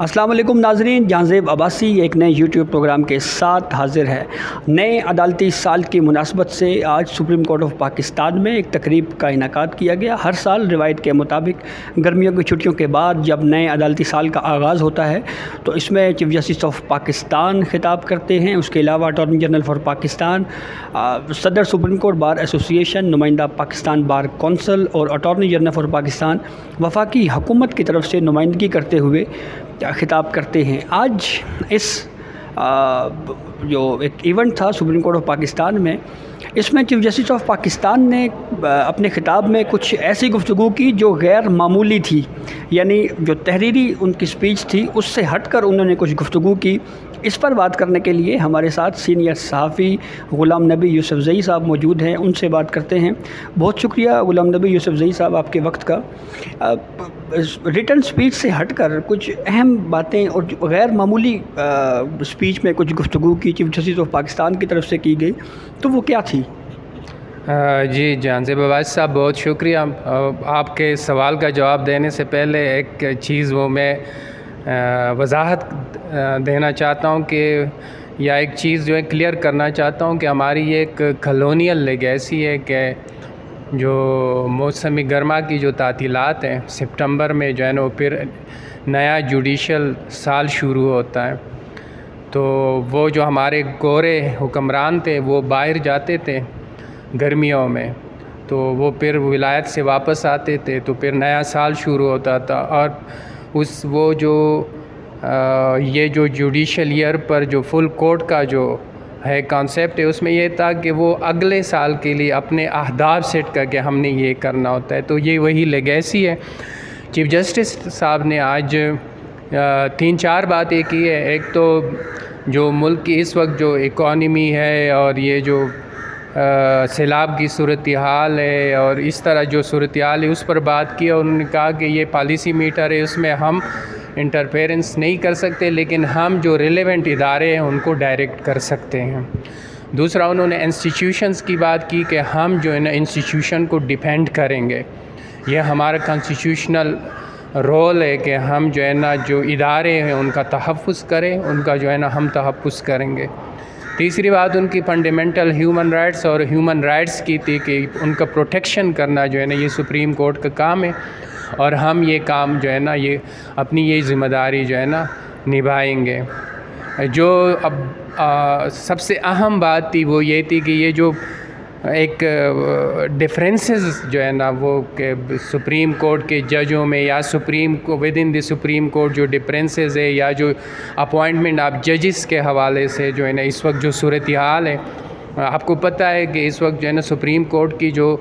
السلام علیکم ناظرین، جہانزیب عباسی ایک نئے یوٹیوب پروگرام کے ساتھ حاضر ہے۔ نئے عدالتی سال کی مناسبت سے آج سپریم کورٹ آف پاکستان میں ایک تقریب کا انعقاد کیا گیا۔ ہر سال روایت کے مطابق گرمیوں کی چھٹیوں کے بعد جب نئے عدالتی سال کا آغاز ہوتا ہے تو اس میں چیف جسٹس آف پاکستان خطاب کرتے ہیں۔ اس کے علاوہ اٹارنی جنرل فار پاکستان، صدر سپریم کورٹ بار ایسوسی ایشن، نمائندہ پاکستان بار کونسل اور اٹارنی جنرل فار پاکستان وفاقی حکومت کی طرف سے نمائندگی کرتے ہوئے خطاب کرتے ہیں۔ آج اس جو ایک ایونٹ تھا سپریم کورٹ آف پاکستان میں، اس میں چیف جسٹس آف پاکستان نے اپنے خطاب میں کچھ ایسی گفتگو کی جو غیر معمولی تھی، یعنی جو تحریری ان کی سپیچ تھی اس سے ہٹ کر انہوں نے کچھ گفتگو کی۔ اس پر بات کرنے کے لیے ہمارے ساتھ سینئر صحافی غلام نبی یوسف زئی صاحب موجود ہیں، ان سے بات کرتے ہیں۔ بہت شکریہ غلام نبی یوسف زئی صاحب آپ کے وقت کا۔ ریٹن سپیچ سے ہٹ کر کچھ اہم باتیں اور غیر معمولی سپیچ میں کچھ گفتگو کی چیف جسٹس آف پاکستان کی طرف سے کی گئی، تو وہ کیا تھی؟ جی جہانزیب عباسی صاحب بہت شکریہ۔ آپ کے سوال کا جواب دینے سے پہلے ایک چیز وہ میں وضاحت دینا چاہتا ہوں کہ یا ایک چیز جو ہے کلیئر کرنا چاہتا ہوں کہ ہماری یہ ایک کلونیل لیگیسی ہے کہ جو موسمی گرما کی جو تعطیلات ہیں سپٹمبر میں جو ہے نا پھر نیا جوڈیشل سال شروع ہوتا ہے، تو وہ جو ہمارے گورے حکمران تھے وہ باہر جاتے تھے گرمیوں میں، تو وہ پھر ولایت سے واپس آتے تھے تو پھر نیا سال شروع ہوتا تھا۔ اور وہ جو یہ جو جوڈیشل ایئر پر جو فل کورٹ کا جو ہے کانسیپٹ ہے، اس میں یہ تھا کہ وہ اگلے سال کے لیے اپنے اہداف سیٹ کر کے ہم نے یہ کرنا ہوتا ہے، تو یہ وہی لیگیسی ہے۔ چیف جسٹس صاحب نے آج 3-4 باتیں کی ہے۔ ایک تو جو ملک کی اس وقت جو اکانومی ہے اور یہ جو سیلاب کی صورتحال ہے اور اس طرح جو صورتحال ہے اس پر بات کی، اور انہوں نے کہا کہ یہ پالیسی میٹر ہے، اس میں ہم انٹرفیرنس نہیں کر سکتے، لیکن ہم جو ریلیونٹ ادارے ہیں ان کو ڈائریکٹ کر سکتے ہیں۔ دوسرا انہوں نے انسٹیٹیوشنز کی بات کی کہ ہم جو ہے نا انسٹیٹیوشن کو ڈیفینڈ کریں گے، یہ ہمارا کانسٹیٹیوشنل رول ہے کہ ہم جو ہے نا جو ادارے ہیں ان کا تحفظ کریں، ان کا جو ہے نا ہم تحفظ کریں گے۔ تیسری بات ان کی فنڈامنٹل ہیومن رائٹس اور ہیومن رائٹس کی تھی کہ ان کا پروٹیکشن کرنا جو ہے نا یہ سپریم کورٹ کا کام ہے، اور ہم یہ کام جو ہے نا یہ اپنی یہ ذمہ داری جو ہے نا نبھائیں گے۔ جو اب سب سے اہم بات تھی وہ یہ تھی کہ یہ جو ایک ڈفرینسز جو ہے نا وہ کہ سپریم کورٹ کے ججوں میں یا سپریم کو with in the supreme court جو ڈفرینسز ہے، یا جو اپوائنٹمنٹ آف ججز کے حوالے سے جو ہے نا اس وقت جو صورتحال ہے، آپ کو پتہ ہے کہ اس وقت جو ہے نا سپریم کورٹ کی جو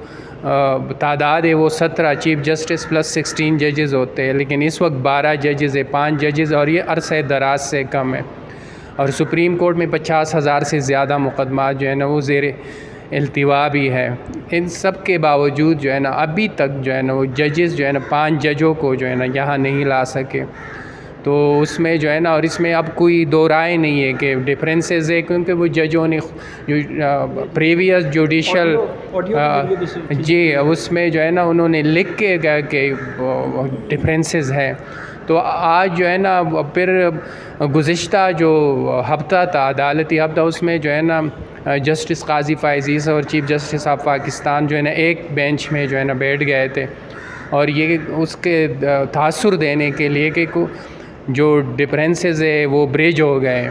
تعداد ہے وہ 17 چیف جسٹس پلس 16 ججز ہوتے ہیں، لیکن اس وقت 12 ججز ہے، 5 ججز، اور یہ عرصہ دراز سے کم ہے۔ اور سپریم کورٹ میں 50,000 سے زیادہ مقدمات جو ہے نا وہ زیر التوا بھی ہے۔ ان سب کے باوجود جو ہے نا ابھی تک جو ہے نا وہ ججز جو ہے نا 5 ججوں کو جو ہے نا یہاں نہیں لا سکے، تو اس میں جو ہے نا، اور اس میں اب کوئی دو رائے نہیں ہے کہ ڈفرینسز ہے، کیونکہ وہ ججوں نے جو پریویس جوڈیشل جی اس میں جو ہے نا انہوں نے لکھ کے گیا کہ ڈفرینسز ہے۔ تو آج جو ہے نا پھر گزشتہ جو ہفتہ تھا عدالتی ہفتہ، اس میں جو ہے نا جسٹس قاضی فائز اور چیف جسٹس آف پاکستان جو ہے نا ایک بینچ میں جو ہے نا بیٹھ گئے تھے، اور یہ اس کے تاثر دینے کے لیے کہ جو ڈفرینسز ہے وہ بریج ہو گئے۔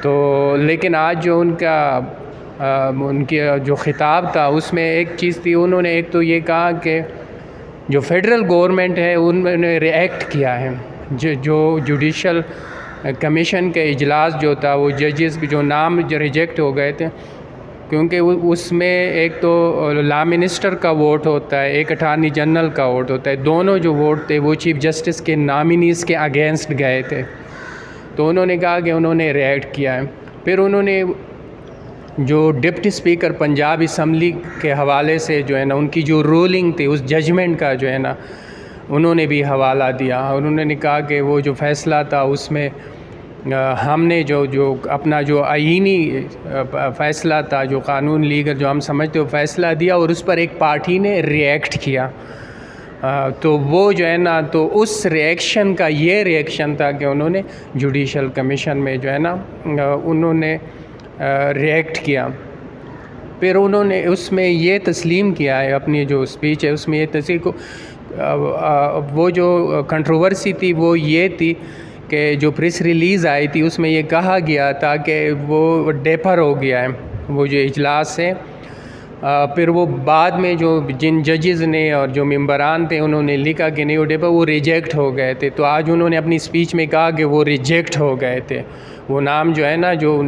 تو لیکن آج جو ان کی جو خطاب تھا اس میں ایک چیز تھی، انہوں نے ایک تو یہ کہا کہ جو فیڈرل گورنمنٹ ہے انہوں نے ریئیکٹ کیا ہے، جو جوڈیشل کمیشن کے اجلاس جو تھا وہ ججز جو نام ریجیکٹ ہو گئے تھے، کیونکہ اس میں ایک تو لا منسٹر کا ووٹ ہوتا ہے، ایک اٹارنی جنرل کا ووٹ ہوتا ہے، دونوں جو ووٹ تھے وہ چیف جسٹس کے نامینیز کے اگینسٹ گئے تھے، تو انہوں نے کہا کہ انہوں نے ریئیکٹ کیا ہے۔ پھر انہوں نے جو ڈپٹی اسپیکر پنجاب اسمبلی کے حوالے سے جو ہے نا ان کی جو رولنگ تھی اس ججمنٹ کا جو ہے نا انہوں نے بھی حوالہ دیا، اور انہوں نے کہا کہ وہ جو فیصلہ تھا اس میں ہم نے جو اپنا جو آئینی فیصلہ تھا، جو قانون لیگل جو ہم سمجھتے ہو فیصلہ دیا، اور اس پر ایک پارٹی نے ریئیکٹ کیا، تو وہ جو ہے نا تو اس ریئیکشن کا یہ ریئیکشن تھا کہ انہوں نے جوڈیشل کمیشن میں جو ہے نا انہوں نے ریئیکٹ کیا. پھر انہوں نے اس میں یہ تسلیم کیا ہے، اپنی جو اسپیچ ہے اس میں یہ تسلیم کو وہ جو کنٹروورسی تھی وہ یہ تھی کہ جو پریس ریلیز آئی تھی اس میں یہ کہا گیا تھا کہ وہ ڈیپر ہو گیا ہے وہ جو اجلاس ہے. پھر وہ بعد میں جو جن ججز نے اور جو ممبران تھے انہوں نے لکھا کہ نہیں وہ ڈیپر وہ ریجیکٹ ہو گئے تھے. تو آج انہوں نے اپنی اسپیچ میں کہا کہ وہ ریجیکٹ ہو گئے تھے. وہ نام جو ہے نا جو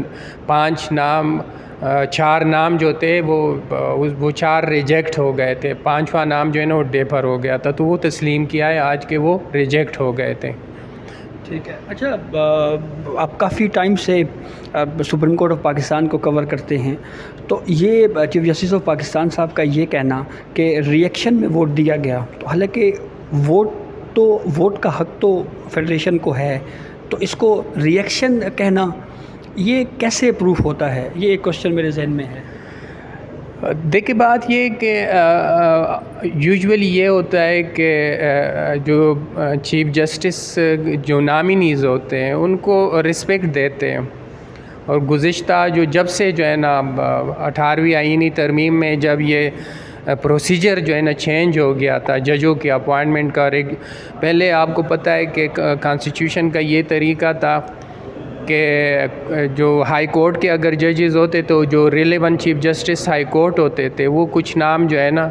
4 نام جو تھے وہ 4 ریجیکٹ ہو گئے تھے. 5واں نام جو ہے نا وہ ڈیپر ہو گیا تھا. تو وہ تسلیم کیا ہے آج کہ وہ ریجیکٹ ہو گئے تھے. ٹھیک ہے. اچھا، آپ کافی ٹائم سے سپریم کورٹ آف پاکستان کو کور کرتے ہیں، تو یہ چیف جسٹس آف پاکستان صاحب کا یہ کہنا کہ ری ایکشن میں ووٹ دیا گیا، تو حالانکہ ووٹ کا حق تو فیڈریشن کو ہے، تو اس کو ری ایکشن کہنا یہ کیسے پروف ہوتا ہے؟ یہ ایک کوشچن میرے ذہن میں ہے. دیکھیں بات یہ کہ یوجولی یہ ہوتا ہے کہ جو چیف جسٹس جو نامینیز ہوتے ہیں ان کو رسپیکٹ دیتے ہیں. اور گزشتہ جب سے جو ہے نا 18ویں آئینی ترمیم میں جب یہ پروسیجر جو ہے نا چینج ہو گیا تھا ججوں کی اپوائنٹمنٹ کا، پہلے آپ کو پتہ ہے کہ کانسٹیٹیوشن کا یہ طریقہ تھا کہ جو ہائی کورٹ کے اگر ججز ہوتے تو جو relevant chief justice high court ہوتے تھے وہ کچھ نام جو ہے نا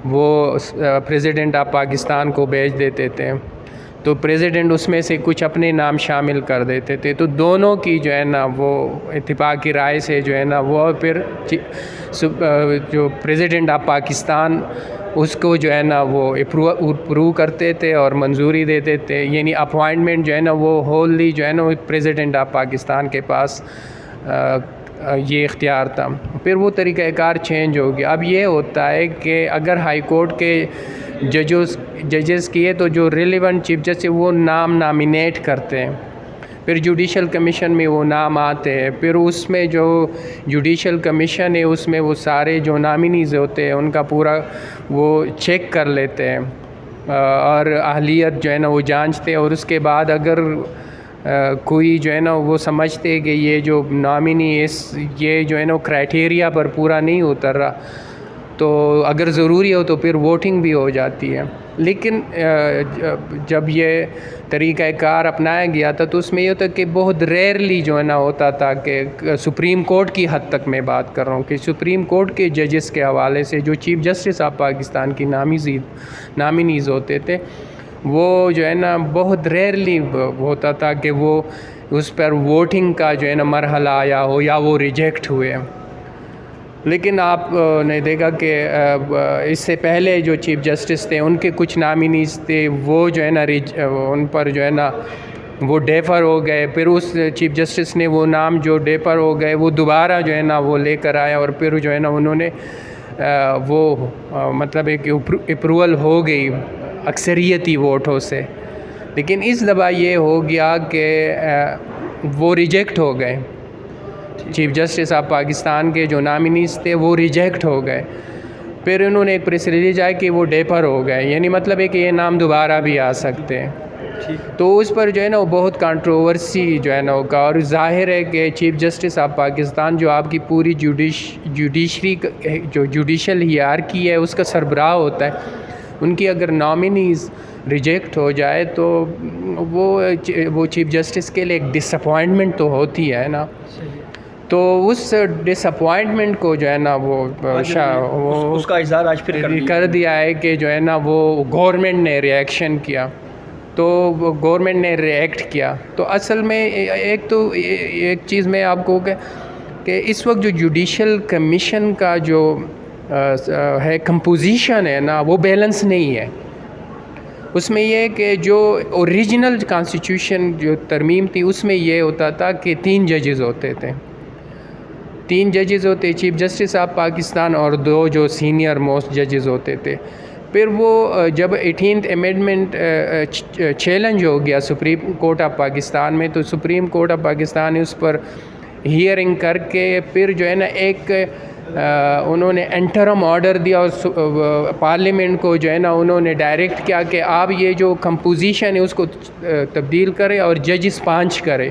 وہ پریزیڈنٹ آف پاکستان کو بھیج دیتے تھے. تو پریزیڈنٹ اس میں سے کچھ اپنے نام شامل کر دیتے تھے. تو دونوں کی جو ہے نا وہ اتفاقی رائے سے جو ہے نا وہ پھر جو پریزیڈنٹ آف پاکستان اس کو جو ہے نا وہ اپروو کرتے تھے اور منظوری دیتے تھے. یعنی اپوائنٹمنٹ جو ہے نا وہ ہوللی جو ہے نا وہ پریزیڈنٹ آف پاکستان کے پاس یہ اختیار تھا. پھر وہ طریقہ کار چینج ہو گیا. اب یہ ہوتا ہے کہ اگر ہائی کورٹ کے ججز کیے تو جو ریلیونٹ چیف جسٹس وہ نام نامینیٹ کرتے ہیں، پھر جوڈیشل کمیشن میں وہ نام آتے ہیں. پھر اس میں جو جوڈیشل کمیشن ہے اس میں وہ سارے جو نامینیز ہوتے ہیں ان کا پورا وہ چیک کر لیتے ہیں اور اہلیت جو ہے نا وہ جانچتے ہیں. اور اس کے بعد اگر کوئی جو ہے نا وہ سمجھتے ہیں کہ یہ جو نامینی یہ جو ہے نا کرائٹیریا پر پورا نہیں اتر رہا تو اگر ضروری ہو تو پھر ووٹنگ بھی ہو جاتی ہے. لیکن جب یہ طریقہ کار اپنایا گیا تھا تو اس میں یہ ہوتا کہ بہت ریئرلی جو ہے نا ہوتا تھا کہ سپریم کورٹ کی حد تک میں بات کر رہا ہوں کہ سپریم کورٹ کے ججز کے حوالے سے جو چیف جسٹس آف پاکستان کی نامینیز ہوتے تھے وہ جو ہے نا بہت ریئرلی ہوتا تھا کہ وہ اس پر ووٹنگ کا جو ہے نا مرحلہ آیا ہو یا وہ ریجیکٹ ہوئے. لیکن آپ نے دیکھا کہ اس سے پہلے جو چیف جسٹس تھے ان کے کچھ نامینیز تھے وہ جو ہے نا ان پر جو ہے نا وہ ڈیفر ہو گئے. پھر اس چیف جسٹس نے وہ نام جو ڈیفر ہو گئے وہ دوبارہ جو ہے نا وہ لے کر آیا اور پھر جو ہے نا انہوں نے وہ مطلب ایک اپروول ہو گئی اکثریتی ووٹوں سے. لیکن اس دفعہ یہ ہو گیا کہ وہ ریجیکٹ ہو گئے. چیف جسٹس آف پاکستان کے جو نامینیز تھے وہ ریجیکٹ ہو گئے. پھر انہوں نے ایک پریس ریلیز آئی کہ وہ ڈیپر ہو گئے. یعنی مطلب ہے کہ یہ نام دوبارہ بھی آ سکتے ہیں. تو اس پر جو ہے نا وہ بہت کنٹروورسی جو ہے نا ہوگا. اور ظاہر ہے کہ چیف جسٹس آف پاکستان جو آپ کی پوری جوڈیشری جو جوڈیشل ہیرارکی ہے اس کا سربراہ ہوتا ہے، ان کی اگر نامینیز ریجیکٹ ہو جائے تو وہ چیف جسٹس کے لیے ایک ڈس اپوائنٹمنٹ تو ہوتی ہے نا. تو اس ڈس اپوائنٹمنٹ کو جو ہے نا وہ اس کا اظہار آج پھر کر دیا ہے کہ جو ہے نا وہ گورنمنٹ نے ریئیکشن کیا. تو گورنمنٹ نے ریئیکٹ کیا. تو اصل میں ایک چیز میں آپ کو کہ اس وقت جو جوڈیشل کمیشن کا جو ہے کمپوزیشن ہے نا وہ بیلنس نہیں ہے. اس میں یہ کہ جو اوریجنل کانسٹیٹیوشن جو ترمیم تھی اس میں یہ ہوتا تھا کہ 3 ججز ہوتے تھے. 3 ججز ہوتے چیف جسٹس آف پاکستان اور 2 جو سینئر موسٹ ججز ہوتے تھے. پھر وہ جب 18th امینڈمنٹ چیلنج ہو گیا سپریم کورٹ آف پاکستان میں تو سپریم کورٹ آف پاکستان نے اس پر ہیئرنگ کر کے پھر جو ہے نا ایک انہوں نے انٹرم آرڈر دیا اور پارلیمنٹ کو جو ہے نا انہوں نے ڈائریکٹ کیا کہ آپ یہ جو کمپوزیشن ہے اس کو تبدیل کریں اور ججز 5 کرے،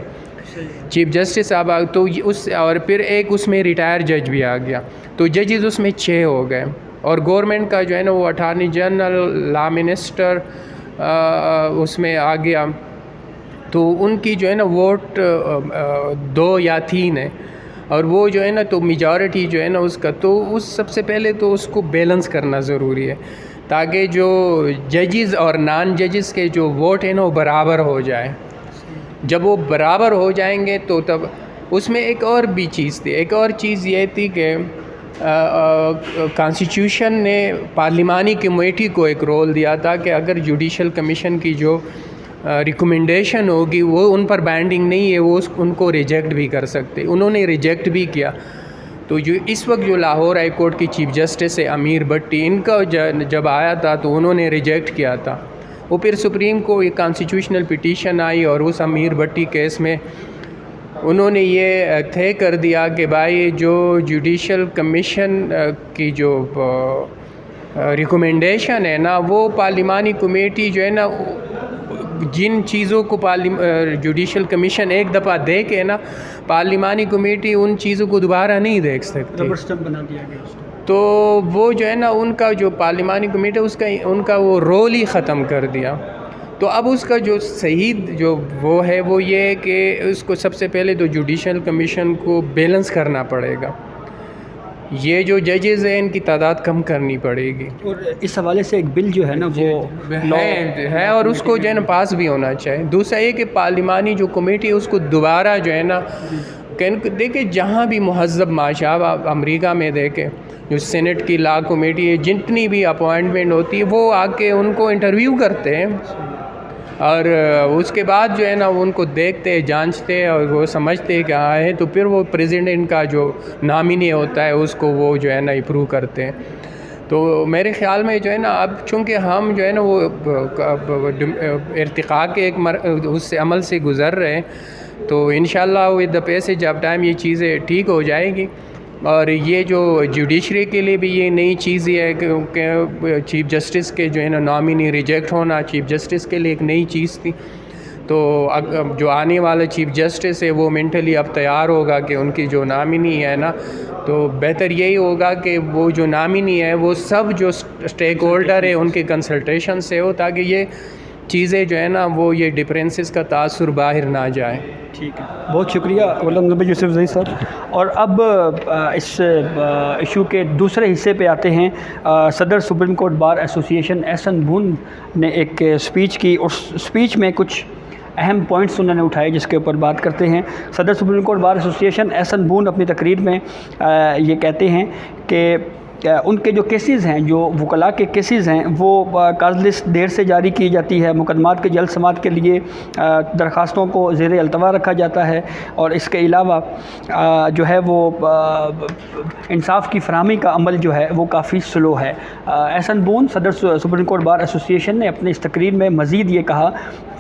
چیف جسٹس صاحب تو اس اور پھر ایک اس میں ریٹائر جج بھی آ گیا، تو ججز اس میں 6 ہو گئے، اور گورنمنٹ کا جو ہے نا وہ اٹارنی جنرل، لا منسٹر اس میں آ گیا، تو ان کی جو ہے نا ووٹ 2 یا 3 ہے، اور وہ جو ہے نا تو میجارٹی جو ہے نا اس کا، تو اس سب سے پہلے تو اس کو بیلنس کرنا ضروری ہے تاکہ جو ججز اور نان ججز کے جو ووٹ ہیں نا وہ برابر ہو جائے۔ جب وہ برابر ہو جائیں گے تو تب اس میں ایک اور بھی چیز تھی، ایک اور چیز یہ تھی کہ کانسٹیٹیوشن نے پارلیمانی کمیٹی کو ایک رول دیا تھا کہ اگر جوڈیشل کمیشن کی جو ریکمنڈیشن ہوگی وہ ان پر بائنڈنگ نہیں ہے، وہ ان کو ریجیکٹ بھی کر سکتے، انہوں نے ریجیکٹ بھی کیا۔ تو جو اس وقت جو لاہور ہائی کورٹ کی چیف جسٹس ہے امیر بھٹی، ان کا جب آیا تھا تو انہوں نے ریجیکٹ کیا تھا، وہ پھر سپریم کو ایک کانسٹیٹیوشنل پٹیشن آئی اور اس امیر بھٹی کیس میں انہوں نے یہ طے کر دیا کہ بھائی جو جوڈیشل کمیشن کی جو ریکمنڈیشن ہے نا وہ پارلیمانی کمیٹی جو ہے نا جن چیزوں کو جوڈیشل کمیشن ایک دفعہ دے کے نا پارلیمانی کمیٹی ان چیزوں کو دوبارہ نہیں دیکھ سکتی، ربر اسٹمپ بنا دیا گیا اس کو۔ تو وہ جو ہے نا ان کا جو پارلیمانی کمیٹی اس کا ان کا وہ رول ہی ختم کر دیا۔ تو اب اس کا جو صحیح جو وہ ہے وہ یہ ہے کہ اس کو سب سے پہلے تو جوڈیشل کمیشن کو بیلنس کرنا پڑے گا، یہ جو ججز ہیں ان کی تعداد کم کرنی پڑے گی، اور اس حوالے سے ایک بل جو ہے نا وہ ہے اور اس کو جو ہے نا پاس بھی ہونا چاہیے۔ دوسرا یہ کہ پارلیمانی جو کمیٹی ہے اس کو دوبارہ جو ہے نا دیکھیں جہاں بھی مہذب معاشرہ، آپ امریکہ میں دیکھیں جو سینٹ کی لا کمیٹی ہے جتنی بھی اپوائنٹمنٹ ہوتی ہے وہ آ کے ان کو انٹرویو کرتے ہیں اور اس کے بعد جو ہے نا ان کو دیکھتے جانچتے اور وہ سمجھتے کہ ہاں ہے تو پھر وہ پریزیڈنٹ کا جو نامینی ہوتا ہے اس کو وہ جو ہے نا اپروو کرتے ہیں۔ تو میرے خیال میں جو ہے نا اب چونکہ ہم جو ہے نا وہ ارتقاء کے ایک اس سے عمل سے گزر رہے ہیں، تو انشاءاللہ with the passage of time یہ چیزیں ٹھیک ہو جائے گی، اور یہ جو جوڈیشری کے لیے بھی یہ نئی چیز یہ ہے کہ چیف جسٹس کے جو ہے نا نامینی ریجیکٹ ہونا چیف جسٹس کے لیے ایک نئی چیز تھی، تو جو آنے والا چیف جسٹس ہے وہ مینٹلی اب تیار ہوگا کہ ان کی جو نامینی ہے نا تو بہتر یہی ہوگا کہ وہ جو نامینی ہے وہ سب جو اسٹیک ہولڈر ہے ان کے کنسلٹیشن سے ہو تاکہ یہ چیزیں جو ہے نا وہ یہ ڈفرینسز کا تاثر باہر نہ جائے۔ ٹھیک ہے، بہت شکریہ علامہ نبی یوسف زئی صاحب۔ اور اب اس ایشو کے دوسرے حصے پہ آتے ہیں۔ صدر سپریم کورٹ بار ایسوسی ایشن احسن بون نے ایک اسپیچ کی، اس اسپیچ میں کچھ اہم پوائنٹس انہوں نے اٹھائے جس کے اوپر بات کرتے ہیں۔ صدر سپریم کورٹ بار ایسوسی ایشن احسن بون اپنی تقریر میں یہ کہتے ہیں کہ ان کے جو کیسز ہیں، جو وکلاء کے کیسز ہیں، وہ کاز لسٹ دیر سے جاری کی جاتی ہے، مقدمات کے جلد سماعت کے لیے درخواستوں کو زیر التوا رکھا جاتا ہے، اور اس کے علاوہ جو ہے وہ انصاف کی فراہمی کا عمل جو ہے وہ کافی سلو ہے۔ احسن بون صدر سپریم کورٹ بار ایسوسی ایشن نے اپنے اس تقریر میں مزید یہ کہا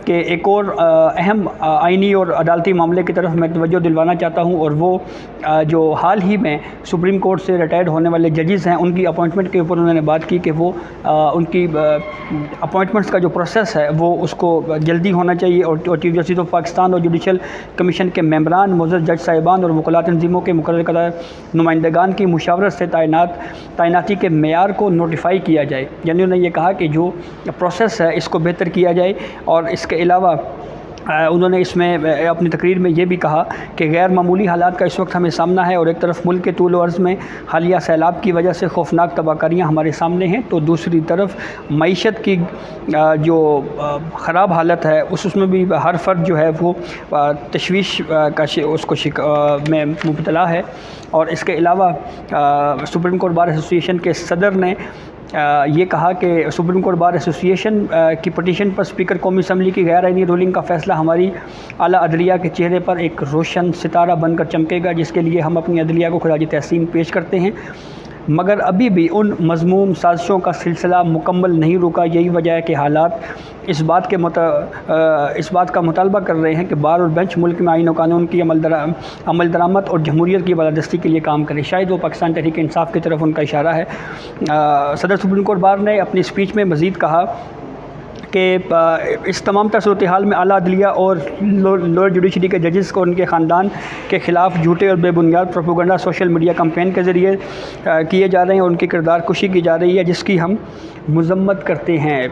کہ ایک اور اہم آئینی اور عدالتی معاملے کی طرف میں توجہ دلوانا چاہتا ہوں، اور وہ جو حال ہی میں سپریم کورٹ سے ریٹائرڈ ہونے والے ججز ہیں ان کی اپوائنٹمنٹ کے اوپر انہوں نے بات کی کہ وہ ان کی اپوائنٹمنٹس کا جو پروسیس ہے وہ اس کو جلدی ہونا چاہیے، اور چیف جسٹس آف پاکستان اور جوڈیشل کمیشن کے ممبران، معزز جج صاحبان اور وکلاء تنظیموں کے مقرر کردہ نمائندگان کی مشاورت سے تعیناتی کے معیار کو نوٹیفائی کیا جائے، یعنی انہوں نے یہ کہا کہ جو پروسیس ہے اس کو بہتر کیا جائے، اور اس کے علاوہ انہوں نے اس میں اپنی تقریر میں یہ بھی کہا کہ غیر معمولی حالات کا اس وقت ہمیں سامنا ہے، اور ایک طرف ملک کے طول و عرض میں حالیہ سیلاب کی وجہ سے خوفناک تباہ کاریاں ہمارے سامنے ہیں، تو دوسری طرف معیشت کی جو خراب حالت ہے اس میں بھی ہر فرد جو ہے وہ تشویش کا اس کو میں مبتلا ہے۔ اور اس کے علاوہ سپریم کورٹ بار ایسوسی ایشن کے صدر نے یہ کہا کہ سپریم کورٹ بار ایسوسی ایشن کی پٹیشن پر اسپیکر قومی اسمبلی کی غیر آئینی رولنگ کا فیصلہ ہماری اعلیٰ عدلیہ کے چہرے پر ایک روشن ستارہ بن کر چمکے گا، جس کے لیے ہم اپنی عدلیہ کو خراج تحسین پیش کرتے ہیں۔ مگر ابھی بھی ان مذموم سازشوں کا سلسلہ مکمل نہیں رکا۔ یہی وجہ ہے کہ حالات اس بات کا مطالبہ کر رہے ہیں کہ بار اور بینچ ملک میں آئین و قانون کی عمل درآمد اور جمہوریت کی بالادستی کے لیے کام کرے۔ شاید وہ پاکستان تحریک انصاف کی طرف ان کا اشارہ ہے۔ صدر سپریم کورٹ بار نے اپنی اسپیچ میں مزید کہا کہ اس تمام تر صورتحال میں اعلیٰ عدلیہ اور لوئر جوڈیشری کے ججز کو ان کے خاندان کے خلاف جھوٹے اور بے بنیاد پروپیگنڈا سوشل میڈیا کمپین کے ذریعے کیے جا رہے ہیں اور ان کی کردار کشی کی جا رہی ہے، جس کی ہم مذمت کرتے ہیں۔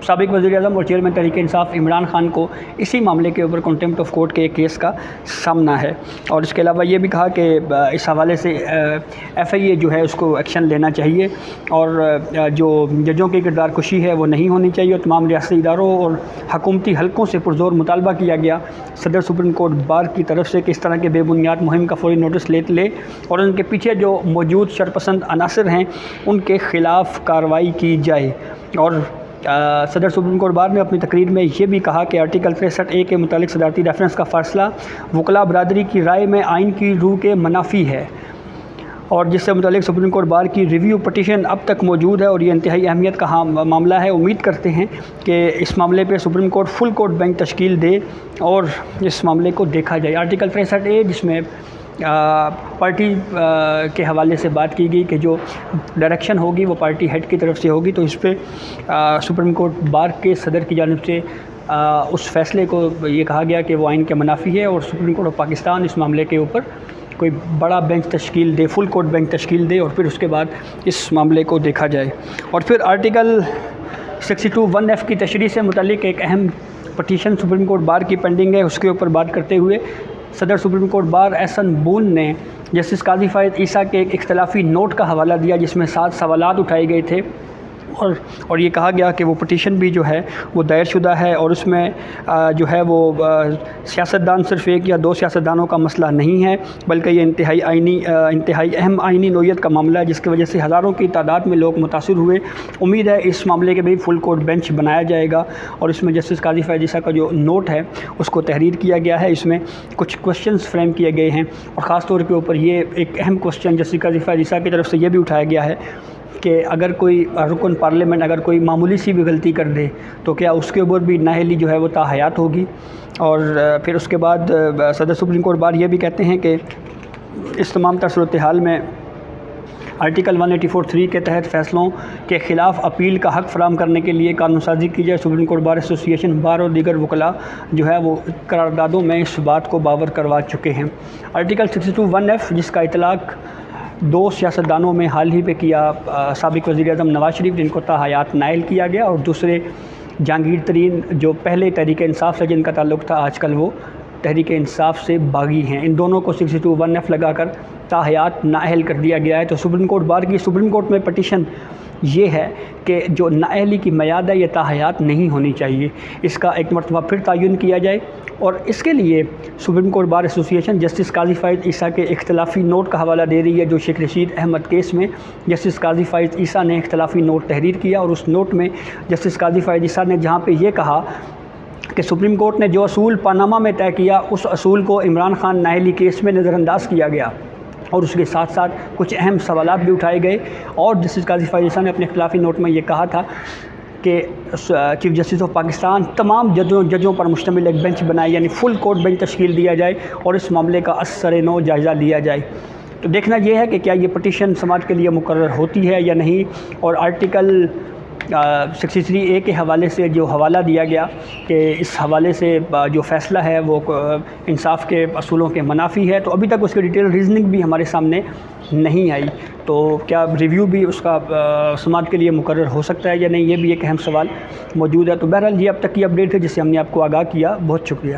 سابق وزیر اعظم اور چیئرمین تحریک انصاف عمران خان کو اسی معاملے کے اوپر کنٹمپٹ آف کورٹ کے ایک کیس کا سامنا ہے، اور اس کے علاوہ یہ بھی کہا کہ اس حوالے سے FIA جو ہے اس کو ایکشن لینا چاہیے، اور جو ججوں کی کردار کشی ہے وہ نہیں ہونی چاہیے، اور تمام ریاستی اداروں اور حکومتی حلقوں سے پرزور مطالبہ کیا گیا صدر سپریم کورٹ بار کی طرف سے کہ اس طرح کے بے بنیاد مہم کا فوری نوٹس لے اور ان کے پیچھے جو موجود شرپسند عناصر ہیں ان کے خلاف کارروائی کی جائے۔ اور صدر سپریم کورٹ بار نے اپنی تقریر میں یہ بھی کہا کہ آرٹیکل 63A کے متعلق صدارتی ریفرنس کا فیصلہ وکلاء برادری کی رائے میں آئین کی روح کے منافی ہے، اور جس سے متعلق سپریم کورٹ بار کی ریویو پٹیشن اب تک موجود ہے اور یہ انتہائی اہمیت کا معاملہ ہے۔ امید کرتے ہیں کہ اس معاملے پہ supreme court full court bench تشکیل دے اور اس معاملے کو دیکھا جائے۔ آرٹیکل 63A جس میں پارٹی کے حوالے سے بات کی گئی کہ جو ڈائریکشن ہوگی وہ پارٹی ہیڈ کی طرف سے ہوگی، تو اس پہ سپریم کورٹ بار کے صدر کی جانب سے اس فیصلے کو یہ کہا گیا کہ وہ آئین کے منافی ہے، اور سپریم کورٹ آف پاکستان اس معاملے کے اوپر کوئی بڑا بینچ تشکیل دے، فل کورٹ بینچ تشکیل دے، اور پھر اس کے بعد اس معاملے کو دیکھا جائے۔ اور پھر آرٹیکل 62(1)(f) کی تشریح سے متعلق ایک اہم پٹیشن سپریم کورٹ بار کی پینڈنگ ہے، اس کے اوپر بات کرتے ہوئے صدر سپریم کورٹ بار احسن بون نے جسٹس قاضی فائد عیسیٰ کے ایک اختلافی نوٹ کا حوالہ دیا جس میں 7 سوالات اٹھائے گئے تھے، اور یہ کہا گیا کہ وہ پٹیشن بھی جو ہے وہ دائر شدہ ہے، اور اس میں جو ہے وہ سیاستدان صرف ایک یا 2 سیاستدانوں کا مسئلہ نہیں ہے، بلکہ یہ انتہائی اہم آئینی نوعیت کا معاملہ ہے، جس کی وجہ سے ہزاروں کی تعداد میں لوگ متاثر ہوئے۔ امید ہے اس معاملے کے بھی فل کورٹ بینچ بنایا جائے گا، اور اس میں جسٹس قاضی فائد عیسیٰ کا جو نوٹ ہے اس کو تحریر کیا گیا ہے، اس میں کچھ کوشچنز فریم کیے گئے ہیں، اور خاص طور کے اوپر یہ ایک اہم کوشچن جسٹس قاضی فائد عیسیٰ کی طرف سے یہ بھی اٹھایا گیا ہے کہ اگر کوئی رکن پارلیمنٹ اگر کوئی معمولی سی بھی غلطی کر دے تو کیا اس کے اوپر بھی نااہلی جو ہے وہ تاحیات ہوگی۔ اور پھر اس کے بعد صدر سپریم کورٹ بار یہ بھی کہتے ہیں کہ اس تمام تر صورتحال میں آرٹیکل 184(3) کے تحت فیصلوں کے خلاف اپیل کا حق فراہم کرنے کے لیے قانون سازی کی جائے۔ سپریم کورٹ بار ایسوسی ایشن بار اور دیگر وکلاء جو ہے وہ قراردادوں میں اس بات کو باور کروا چکے ہیں۔ آرٹیکل 62(1)(f) جس کا اطلاق 2 سیاستدانوں میں حال ہی پہ کیا، سابق وزیر اعظم نواز شریف جن کو تاحیات نائل کیا گیا، اور دوسرے جہانگیر ترین جو پہلے تحریک انصاف سے جن کا تعلق تھا، آج کل وہ تحریک انصاف سے باغی ہیں، ان دونوں کو 62(1)(f) لگا کر تاحیات نااہل کر دیا گیا ہے۔ تو سپریم کورٹ بار کی سپریم کورٹ میں پٹیشن یہ ہے کہ جو نااہلی کی میعاد ہے یہ تاحیات نہیں ہونی چاہیے، اس کا ایک مرتبہ پھر تعین کیا جائے، اور اس کے لیے سپریم کورٹ بار ایسوسی ایشن جسٹس قاضی فائد عیسیٰ کے اختلافی نوٹ کا حوالہ دے رہی ہے، جو شیخ رشید احمد کیس میں جسٹس قاضی فائد عیسیٰ نے اختلافی نوٹ تحریر کیا، اور اس نوٹ میں جسٹس قاضی فائد عیسیٰ نے جہاں پہ یہ کہا کہ سپریم کورٹ نے جو اصول پاناما میں طے کیا اس اصول کو عمران خان نااہلی کیس میں نظر انداز کیا گیا، اور اس کے ساتھ ساتھ کچھ اہم سوالات بھی اٹھائے گئے، اور جسٹس قاضی فائد عیسیٰ نے اپنے اختلافی نوٹ میں یہ کہا تھا کہ چیف جسٹس آف پاکستان تمام ججوں پر مشتمل ایک بینچ بنائے، یعنی فل کورٹ بینچ تشکیل دیا جائے اور اس معاملے کا اثر نو جائزہ لیا جائے۔ تو دیکھنا یہ ہے کہ کیا یہ پٹیشن سماعت کے لیے مقرر ہوتی ہے یا نہیں، اور آرٹیکل 63A کے حوالے سے جو حوالہ دیا گیا کہ اس حوالے سے جو فیصلہ ہے وہ انصاف کے اصولوں کے منافی ہے، تو ابھی تک اس کی ڈیٹیل ریزننگ بھی ہمارے سامنے نہیں آئی، تو کیا ریویو بھی اس کا سماعت کے لیے مقرر ہو سکتا ہے یا نہیں، یہ بھی ایک اہم سوال موجود ہے۔ تو بہرحال یہ اب تک کی اپڈیٹ ہے جس سے ہم نے آپ کو آگاہ کیا، بہت شکریہ۔